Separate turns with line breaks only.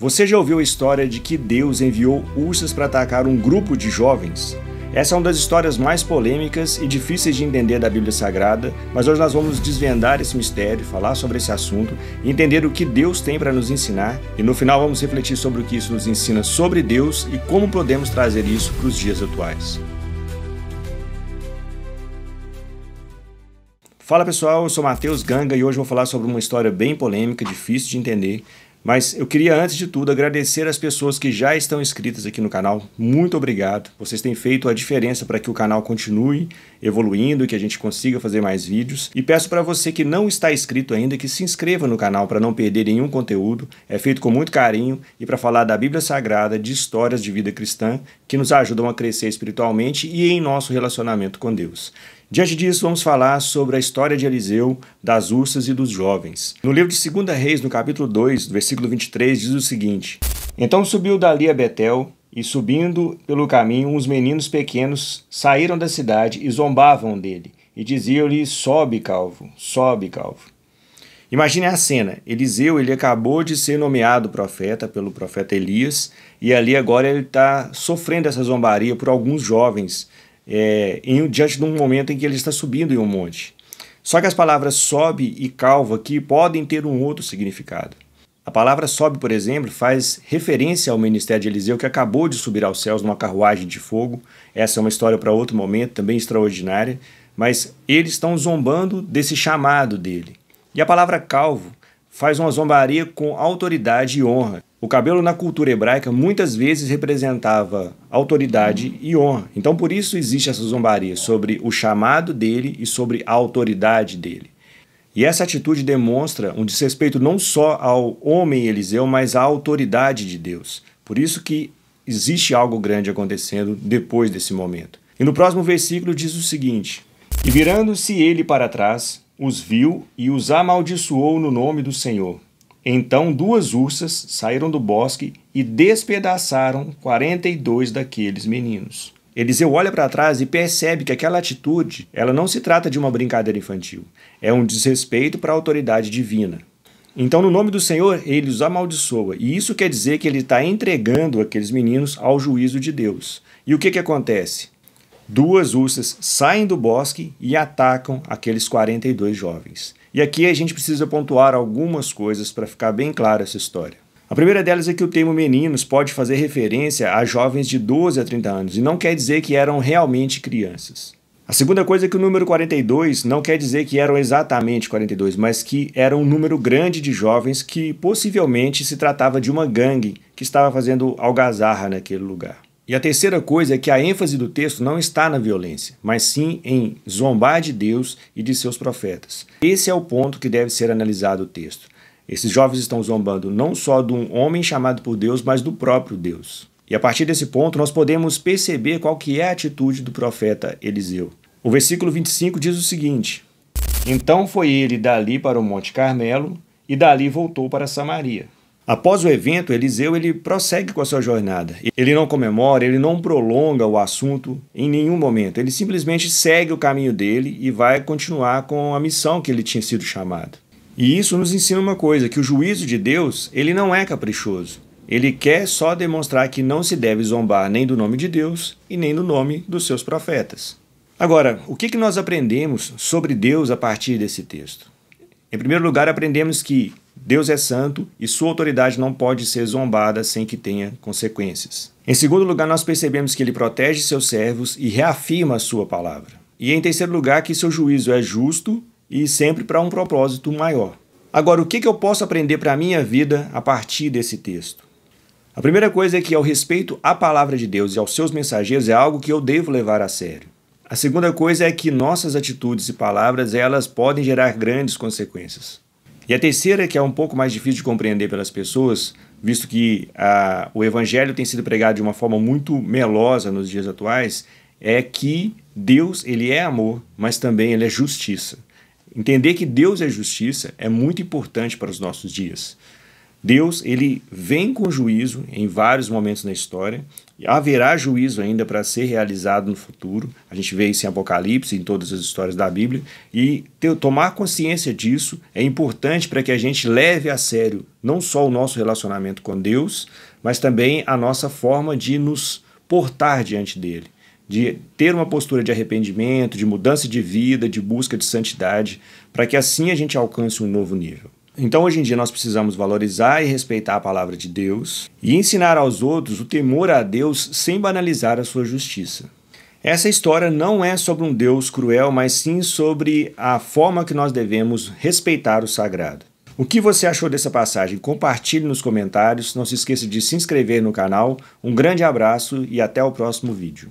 Você já ouviu a história de que Deus enviou ursas para atacar um grupo de jovens? Essa é uma das histórias mais polêmicas e difíceis de entender da Bíblia Sagrada, mas hoje nós vamos desvendar esse mistério, falar sobre esse assunto, entender o que Deus tem para nos ensinar e no final vamos refletir sobre o que isso nos ensina sobre Deus e como podemos trazer isso para os dias atuais. Fala pessoal, eu sou Matheus Ganga e hoje vou falar sobre uma história bem polêmica, difícil de entender. Mas eu queria, antes de tudo, agradecer as pessoas que já estão inscritas aqui no canal. Muito obrigado. Vocês têm feito a diferença para que o canal continue evoluindo e que a gente consiga fazer mais vídeos. E peço para você que não está inscrito ainda que se inscreva no canal para não perder nenhum conteúdo. É feito com muito carinho e para falar da Bíblia Sagrada, de histórias de vida cristã que nos ajudam a crescer espiritualmente e em nosso relacionamento com Deus. Diante disso, vamos falar sobre a história de Eliseu, das ursas e dos jovens. No livro de 2 Reis, no capítulo 2, versículo 23, diz o seguinte: Então subiu dali a Betel, e subindo pelo caminho, uns meninos pequenos saíram da cidade e zombavam dele, e diziam-lhe: sobe, calvo, sobe, calvo. Imagine a cena. Eliseu, ele acabou de ser nomeado profeta pelo profeta Elias, e ali agora ele está sofrendo essa zombaria por alguns jovens, diante de um momento em que ele está subindo em um monte. Só que as palavras sobe e calvo aqui podem ter um outro significado. A palavra sobe, por exemplo, faz referência ao ministério de Eliseu, que acabou de subir aos céus numa carruagem de fogo. Essa é uma história para outro momento, também extraordinária, mas eles estão zombando desse chamado dele. E a palavra calvo faz uma zombaria com autoridade e honra. O cabelo na cultura hebraica muitas vezes representava autoridade e honra. Então por isso existe essa zombaria sobre o chamado dele e sobre a autoridade dele. E essa atitude demonstra um desrespeito não só ao homem Eliseu, mas à autoridade de Deus. Por isso que existe algo grande acontecendo depois desse momento. E no próximo versículo diz o seguinte: E virando-se ele para trás, os viu e os amaldiçoou no nome do Senhor. Então 2 ursas saíram do bosque e despedaçaram 42 daqueles meninos. Eliseu olha para trás e percebe que aquela atitude, ela não se trata de uma brincadeira infantil. É um desrespeito para a autoridade divina. Então, no nome do Senhor, ele os amaldiçoa. E isso quer dizer que ele está entregando aqueles meninos ao juízo de Deus. E o que acontece? 2 ursas saem do bosque e atacam aqueles 42 jovens. E aqui a gente precisa pontuar algumas coisas para ficar bem clara essa história. A primeira delas é que o termo meninos pode fazer referência a jovens de 12 a 30 anos e não quer dizer que eram realmente crianças. A segunda coisa é que o número 42 não quer dizer que eram exatamente 42, mas que era um número grande de jovens que possivelmente se tratava de uma gangue que estava fazendo algazarra naquele lugar. E a terceira coisa é que a ênfase do texto não está na violência, mas sim em zombar de Deus e de seus profetas. Esse é o ponto que deve ser analisado o texto. Esses jovens estão zombando não só de um homem chamado por Deus, mas do próprio Deus. E a partir desse ponto nós podemos perceber qual que é a atitude do profeta Eliseu. O versículo 25 diz o seguinte: Então foi ele dali para o Monte Carmelo e dali voltou para Samaria. Após o evento, Eliseu ele prossegue com a sua jornada. Ele não comemora, ele não prolonga o assunto em nenhum momento. Ele simplesmente segue o caminho dele e vai continuar com a missão que ele tinha sido chamado. E isso nos ensina uma coisa, que o juízo de Deus ele não é caprichoso. Ele quer só demonstrar que não se deve zombar nem do nome de Deus e nem do nome dos seus profetas. Agora, o que nós aprendemos sobre Deus a partir desse texto? Em primeiro lugar, aprendemos que Deus é santo e sua autoridade não pode ser zombada sem que tenha consequências. Em segundo lugar, nós percebemos que ele protege seus servos e reafirma a sua palavra. E em terceiro lugar, que seu juízo é justo e sempre para um propósito maior. Agora, o que eu posso aprender para a minha vida a partir desse texto? A primeira coisa é que ao respeito à palavra de Deus e aos seus mensageiros é algo que eu devo levar a sério. A segunda coisa é que nossas atitudes e palavras elas podem gerar grandes consequências. E a terceira, que é um pouco mais difícil de compreender pelas pessoas, visto que o evangelho tem sido pregado de uma forma muito melosa nos dias atuais, é que Deus ele é amor, mas também ele é justiça. Entender que Deus é justiça é muito importante para os nossos dias. Deus, ele vem com juízo em vários momentos na história. Haverá juízo ainda para ser realizado no futuro. A gente vê isso em Apocalipse, em todas as histórias da Bíblia. E tomar consciência disso é importante para que a gente leve a sério não só o nosso relacionamento com Deus, mas também a nossa forma de nos portar diante dele, de ter uma postura de arrependimento, de mudança de vida, de busca de santidade, para que assim a gente alcance um novo nível. Então, hoje em dia, nós precisamos valorizar e respeitar a palavra de Deus e ensinar aos outros o temor a Deus sem banalizar a sua justiça. Essa história não é sobre um Deus cruel, mas sim sobre a forma que nós devemos respeitar o sagrado. O que você achou dessa passagem? Compartilhe nos comentários. Não se esqueça de se inscrever no canal. Um grande abraço e até o próximo vídeo.